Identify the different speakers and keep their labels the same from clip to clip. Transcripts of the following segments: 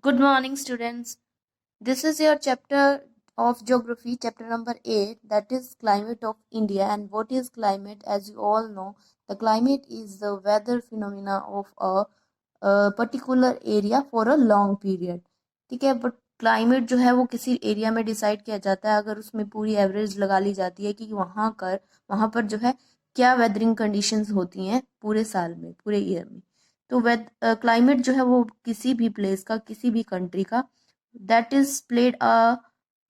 Speaker 1: Good morning, students. This is your chapter of geography, chapter number 8, that is climate of India. And what is climate? As you all know, the climate is the weather phenomena of a particular area for a long period. ठीक है, but climate जो है वो किसी area में decide किया जाता है अगर उसमें पूरी एवरेज लगा ली जाती है कि वहाँ पर जो है क्या वेदरिंग कंडीशंस होती हैं पूरे साल में, पूरे ईयर में। तो क्लाइमेट जो है वो किसी भी प्लेस का, किसी भी कंट्री का, that is played a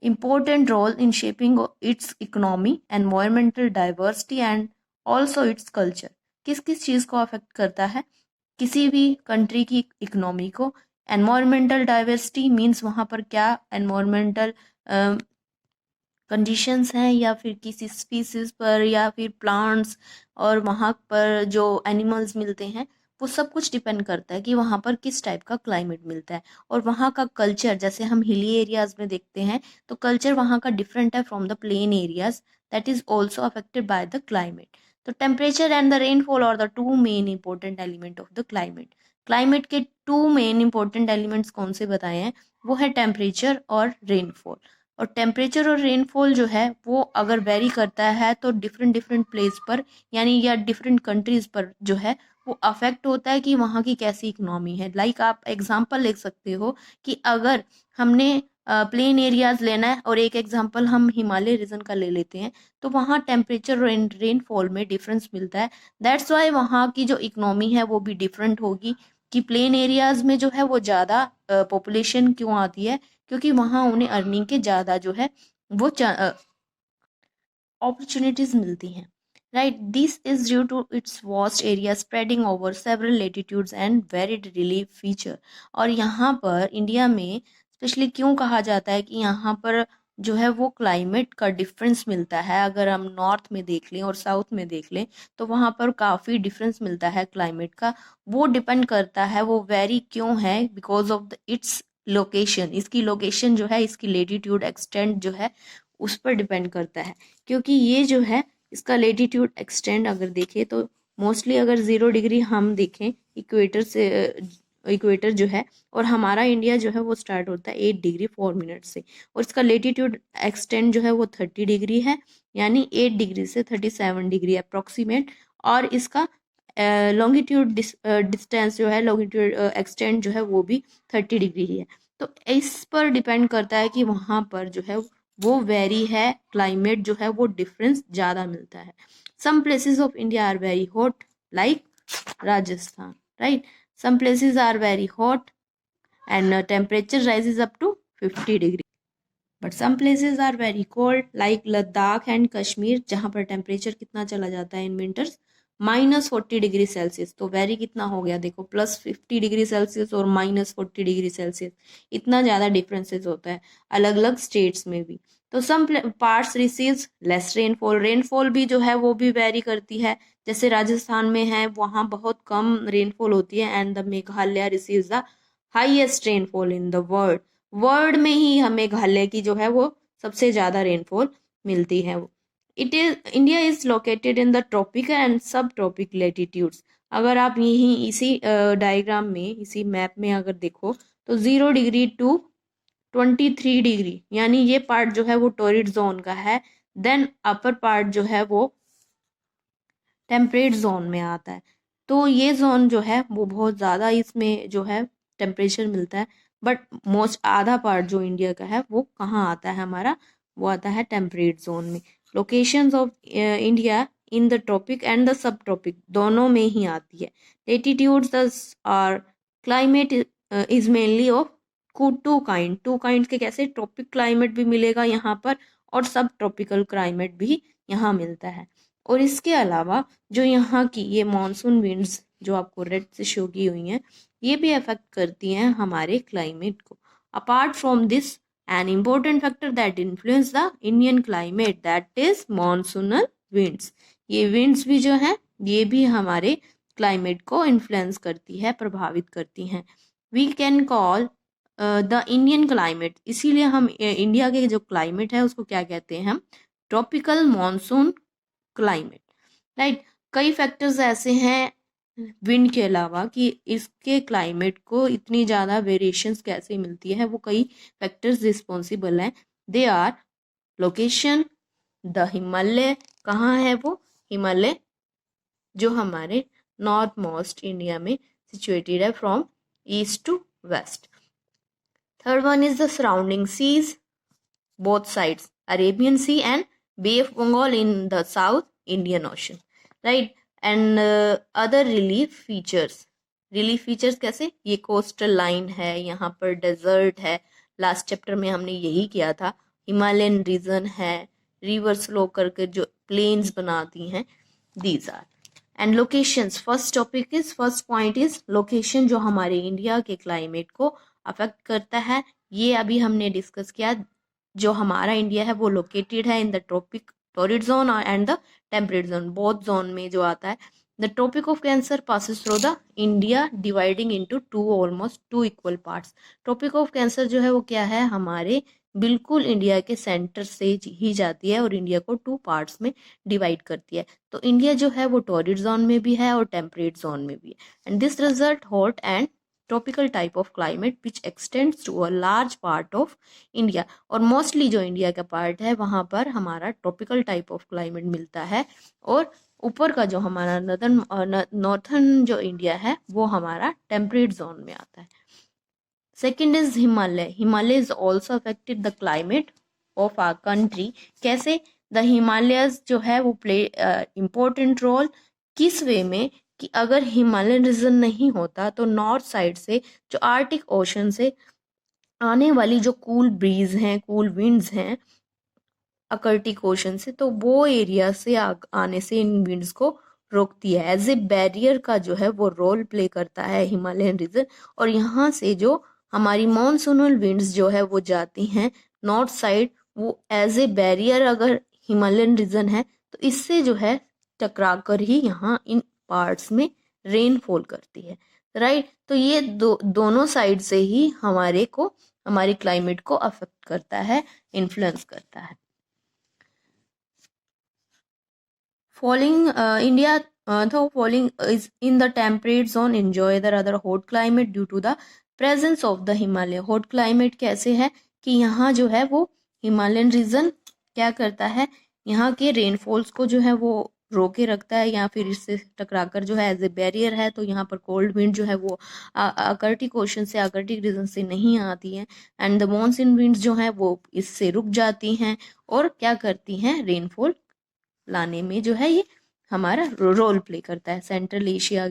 Speaker 1: important role in shaping its economy, environmental diversity and also its culture। किस किस चीज़ को अफेक्ट करता है किसी भी कंट्री की इकोनॉमी को। एनवायरमेंटल डाइवर्सिटी मीन्स वहाँ पर क्या एनवायरमेंटल कंडीशंस हैं या फिर किसी स्पीसीज पर या फिर प्लांट्स और वहाँ पर जो एनिमल्स मिलते हैं वो सब कुछ डिपेंड करता है कि वहाँ पर किस टाइप का क्लाइमेट मिलता है। और वहाँ का कल्चर, जैसे हम हिली एरियाज में देखते हैं तो कल्चर वहाँ का डिफरेंट है from the plain areas, that is also affected by the climate. तो temperature and the rainfall are the two main important element of the climate. Climate के टू मेन इंपॉर्टेंट एलिमेंट्स कौन से बताए हैं? वो है टेम्परेचर और रेनफॉल। और टेम्परेचर और रेनफॉल जो है वो अगर वेरी करता है तो डिफरेंट डिफरेंट प्लेस पर यानी या डिफरेंट कंट्रीज पर जो है वो अफेक्ट होता है कि वहाँ की कैसी इकोनॉमी है। लाइक आप एग्जांपल ले सकते हो कि अगर हमने प्लेन एरियाज लेना है और एक एग्जांपल हम हिमालय रीजन का ले लेते हैं तो वहाँ टेम्परेचर और रेनफॉल में डिफरेंस मिलता है। दैट्स वाई वहाँ की जो इकोनॉमी है वो भी डिफरेंट होगी कि प्लेन एरियाज में जो है वो ज़्यादा पॉपुलेशन क्यों आती है, क्योंकि वहाँ उन्हें अर्निंग के ज़्यादा जो है वो opportunities मिलती हैं, right? This is due to its vast area spreading over several latitudes and varied relief feature। और यहाँ पर इंडिया में स्पेशली क्यों कहा जाता है कि यहाँ पर जो है वो क्लाइमेट का डिफरेंस मिलता है। अगर हम नॉर्थ में देख लें और साउथ में देख लें तो वहाँ पर काफ़ी डिफरेंस मिलता है क्लाइमेट का। वो डिपेंड करता है, वो वेरी क्यों है, because of the its location. इसकी लोकेशन जो है, इसकी लेटीट्यूड एक्सटेंड जो है उस पर डिपेंड करता है। क्योंकि ये जो है इसका लेटीट्यूड एक्सटेंड अगर देखें तो मोस्टली अगर 0 डिग्री हम देखें इक्वेटर से, इक्वेटर जो है, और हमारा इंडिया जो है वो स्टार्ट होता है 8 डिग्री 4 मिनट से, और इसका लेटीट्यूड एक्सटेंड जो है वो 30 डिग्री है, यानी 8 डिग्री से 37 डिग्री अप्रोक्सीमेट। और इसका लॉन्गिट्यूड डिस्टेंस जो है, लॉन्गिट्यूड एक्सटेंड जो है वो भी 30 डिग्री ही है। तो इस पर डिपेंड करता है कि वहाँ पर जो है वो वेरी है, क्लाइमेट जो है वो डिफरेंस ज़्यादा मिलता है। Some places of India are very hot like Rajasthan, right? Some places are very hot and temperature rises up to 50 degree, but some places are very cold like Ladakh and Kashmir, जहाँ पर temperature कितना चला जाता है in winters -40 degree Celsius. तो very कितना हो गया देखो, +50 डिग्री सेल्सियस और -40 डिग्री सेल्सियस, इतना ज़्यादा डिफरेंसेस होता है अलग अलग स्टेट्स में भी। तो some parts receives less rainfall, rainfall भी जो है वो भी वेरी करती है। जैसे राजस्थान में है वहाँ बहुत कम रेनफॉल होती है, and the Meghalaya receives the highest rainfall in the world. World में ही हमें मेघालय की जो है वो सबसे ज़्यादा रेनफॉल मिलती है। It is India is located in the tropical and सब ट्रॉपिक लेटीट्यूड्स। अगर आप यहीं इसी डायग्राम में, इसी मैप में अगर देखो तो 0 डिग्री to 23 डिग्री, यानी ये पार्ट जो है वो टॉरिड जोन का है। देन अपर पार्ट जो है वो टेम्परेट जोन में आता है। तो ये जोन जो है वो बहुत ज़्यादा इसमें जो है टेम्परेचर मिलता है। बट मोस्ट आधा पार्ट जो इंडिया का है वो कहाँ आता है हमारा, वो आता है टेम्परेट जोन में। Locations of India in the tropic and the sub tropic दोनों में ही आती है। Latitudes are climate is mainly of two kind के, कैसे ट्रॉपिक क्लाइमेट भी मिलेगा यहाँ पर और सब ट्रॉपिकल क्लाइमेट भी यहाँ मिलता है। और इसके अलावा जो यहाँ की ये मॉनसून विंड्स जो आपको रेड से शो की हुई हैं, ये भी अफेक्ट करती हैं हमारे क्लाइमेट को। Apart from this an important factor that influence the Indian climate, that is monsoonal winds. ये विंड्स भी जो हैं ये भी हमारे क्लाइमेट को इन्फ्लुएंस करती है, प्रभावित करती हैं। We can call the Indian climate, इसीलिए हम इंडिया के जो क्लाइमेट है उसको क्या कहते हैं हम, ट्रॉपिकल मॉनसून क्लाइमेट, राइट? कई फैक्टर्स ऐसे हैं विंड के अलावा कि इसके क्लाइमेट को इतनी ज़्यादा वेरिएशंस कैसे मिलती है, वो कई फैक्टर्स रिस्पॉन्सिबल हैं। They are location, the Himalaya, कहाँ है वो हिमालय, जो हमारे नॉर्थ मोस्ट इंडिया में सिचुएटेड है from east to west. Third one is the surrounding seas, both sides, Arabian Sea and Bay of Bengal in the South Indian Ocean, right? And other relief features कैसे, ये coastal line है, यहाँ पर desert है, last chapter में हमने यही किया था, हिमालयन रीजन है, रिवर्स फ्लो करके जो प्लेन्स बनाती हैं, these are. And locations, first point is location, जो हमारे इंडिया के क्लाइमेट को अफेक्ट करता है। ये अभी हमने डिस्कस किया, जो हमारा इंडिया है वो लोकेटेड है in the torrid zone and the temperate zone, both zone में जो आता है। The tropic of cancer passes through the India dividing into almost two equal parts. Tropic of cancer जो है वो क्या है, हमारे बिल्कुल इंडिया के सेंटर से ही जाती है और इंडिया को टू पार्ट्स में डिवाइड करती है। तो इंडिया जो है वो टॉरिड जोन में भी है और टेम्परेट जोन में भी है। And this result hot and tropical type of climate which extends to a large part of India. और मोस्टली जो इंडिया का पार्ट है वहाँ पर हमारा ट्रॉपिकल टाइप ऑफ क्लाइमेट मिलता है, और ऊपर का जो हमारा नॉर्थन जो इंडिया है वो हमारा टेम्परेट जोन में आता है। Second is Himalaya. Himalaya is also affected the climate of our country. कैसे, द हिमालयस जो है वो प्ले इम्पोर्टेंट रोल, किस वे में, कि अगर हिमालयन रीजन नहीं होता तो नॉर्थ साइड से जो आर्टिक ओशन से आने वाली जो कूल ब्रीज हैं, कूल विंड्स हैं आर्कटिक ओशन से, तो वो एरिया से आने से इन विंड्स को रोकती है। एज ए बैरियर का जो है वो रोल प्ले करता है हिमालयन रीजन। और यहाँ से जो हमारी मॉनसूनल विंड्स जो है वो जाती हैं नॉर्थ साइड, वो एज ए बैरियर अगर हिमालयन रीजन है तो इससे जो है टकरा कर ही यहाँ इन पार्ट्स में रेनफॉल करती है, राइट। तो ये दोनों साइड से ही हमारे क्लाइमेट को अफेक्ट करता है, इन्फ्लुएंस करता है। India, though falling is in the temperate zone, enjoy the rather hot climate due to the presence of the Himalaya. Hot climate कैसे है कि यहाँ जो है वो हिमालयन रीजन क्या करता है, यहाँ के रेनफॉल्स को जो है वो रोके रखता है, या फिर इससे टकराकर जो है एज ए बैरियर है, तो यहाँ पर कोल्ड विंड जो है वो आर्कटिक ओशन से, आर्कटिक रीजन से नहीं आती है। एंड द मॉनसून विंड्स जो है वो इससे रुक जाती हैं और क्या करती हैं, रेनफॉल लाने में जो है ये हमारा रोल प्ले करता है, सेंट्रल एशिया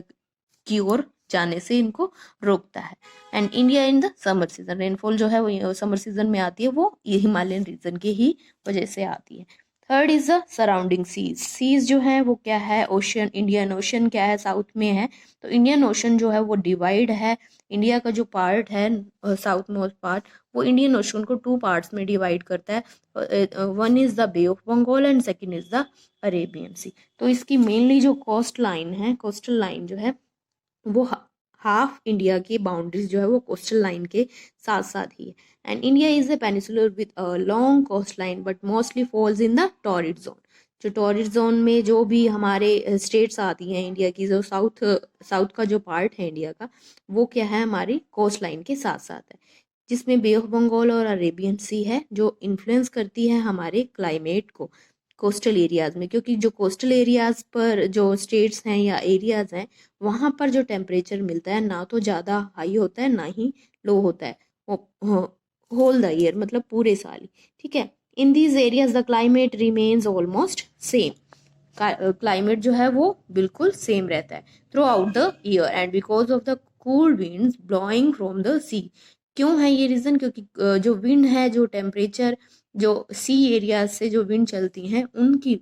Speaker 1: की ओर जाने से इनको रोकता है। And India in the summer season, rainfall जो है वो समर सीजन में आती है, वो ये हिमालयन रीजन के ही वजह से आती है। Third is the surrounding seas. Seas जो है वो क्या है, ओशन, इंडियन ओशन क्या है, साउथ में है। तो इंडियन ओशन जो है वो डिवाइड है, इंडिया का जो पार्ट है साउथ मोस्ट पार्ट, वो इंडियन ओशन को टू पार्ट्स में डिवाइड करता है। One is the bay of Bengal and second is the Arabian sea. तो इसकी मेनली जो कोस्टल लाइन जो है वो हाफ इंडिया की बाउंड्रीज जो है वो कोस्टल लाइन के साथ साथ ही है। And India is a peninsular with a long coastline but mostly falls in the torrid zone. जो टॉरिड जोन में जो भी हमारे स्टेट्स आती हैं इंडिया की, जो साउथ का जो पार्ट है इंडिया का, वो क्या है, हमारी कोस्ट लाइन के साथ साथ है, जिसमें बे ऑफ बंगाल और अरेबियन सी है, जो इन्फ्लुएंस करती है हमारे क्लाइमेट को कोस्टल एरियाज में। क्योंकि जो कोस्टल एरियाज पर जो स्टेट्स हैं या एरियाज हैं, वहाँ पर जो टेम्परेचर मिलता है ना तो ज़्यादा हाई होता है ना ही लो होता है, होल द ईयर, मतलब पूरे साल ही, ठीक है। In these areas the climate remains almost same, climate जो है वो बिल्कुल सेम रहता है throughout the year. And because of the cool winds blowing from the sea. क्यों है ये रीज़न, क्योंकि जो विंड है, जो टेम्परेचर, जो सी एरिया से जो विंड चलती हैं उनकी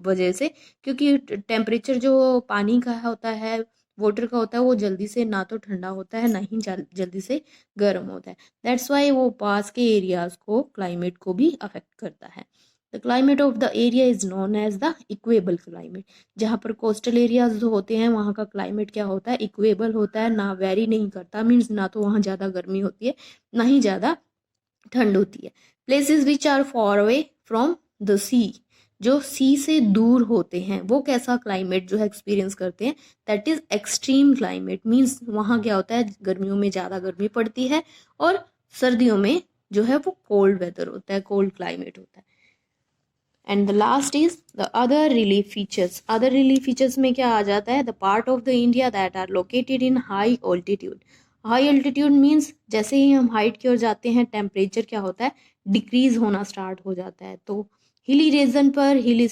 Speaker 1: वजह से, क्योंकि टेम्परेचर जो पानी का होता है, वाटर का होता है, वो जल्दी से ना तो ठंडा होता है ना ही जल्दी से गर्म होता है। दैट्स वाई वो पास के एरियाज को, क्लाइमेट को भी अफेक्ट करता है। The climate of the area is known as the equable climate. जहाँ पर कोस्टल एरियाज जो होते हैं वहाँ का क्लाइमेट क्या होता है, इक्वेबल होता है, ना वेरी नहीं करता, मीन्स ना तो वहाँ ज़्यादा गर्मी होती है ना ही ज़्यादा ठंड होती है। Places which are far away from the sea, जो सी से दूर होते हैं वो कैसा क्लाइमेट जो है एक्सपीरियंस करते हैं, that is extreme climate. Means वहाँ क्या होता है, गर्मियों में ज़्यादा गर्मी पड़ती है और सर्दियों में जो है वो कोल्ड वेदर होता है, कोल्ड क्लाइमेट होता है। And the last is the other relief features. Other relief features में क्या आ जाता है, the part of the India that are located in high altitude. High altitude means जैसे ही हम हाइट की ओर जाते हैं टेम्परेचर क्या होता है, डिक्रीज होना स्टार्ट हो जाता है। तो हिली रीजन पर, हिल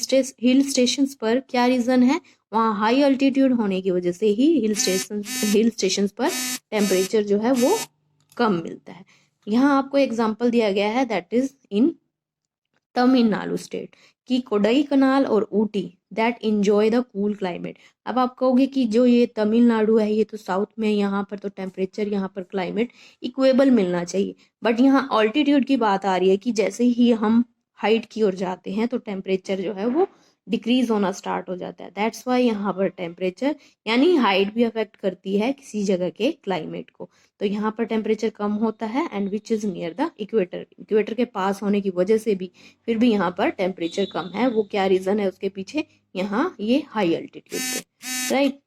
Speaker 1: स्टेशन पर क्या रीज़न है, वहाँ हाई अल्टीट्यूड होने की वजह से ही हिल स्टेशन पर टेम्परेचर जो है वो कम मिलता है। यहाँ आपको एग्जाम्पल दिया गया है, that is in Tamil Nadu state की कोडई कनाल और Ooty that enjoy the cool climate. अब आप कहोगे कि जो ये तमिलनाडु है ये तो साउथ में है, यहाँ पर तो टेम्परेचर, यहाँ पर क्लाइमेट इक्वेबल मिलना चाहिए। बट यहाँ ऑल्टीट्यूड की बात आ रही है कि जैसे ही हम हाइट की ओर जाते हैं तो टेम्परेचर जो है वो डिक्रीज होना स्टार्ट हो जाता है। दैट्स वाई यहाँ पर टेम्परेचर यानी हाइट भी अफेक्ट करती है किसी जगह के क्लाइमेट को। तो यहाँ पर टेम्परेचर कम होता है and which is near the equator. Equator के पास होने की वजह से भी फिर भी यहाँ पर टेम्परेचर कम है। वो क्या रीज़न है उसके पीछे, यहाँ ये हाई अल्टीट्यूड पे, right.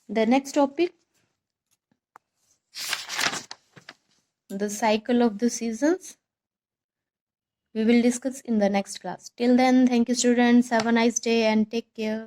Speaker 1: The next topic, the cycle of the seasons, we will discuss in the next class. Till then, thank you students, have a nice day and take care.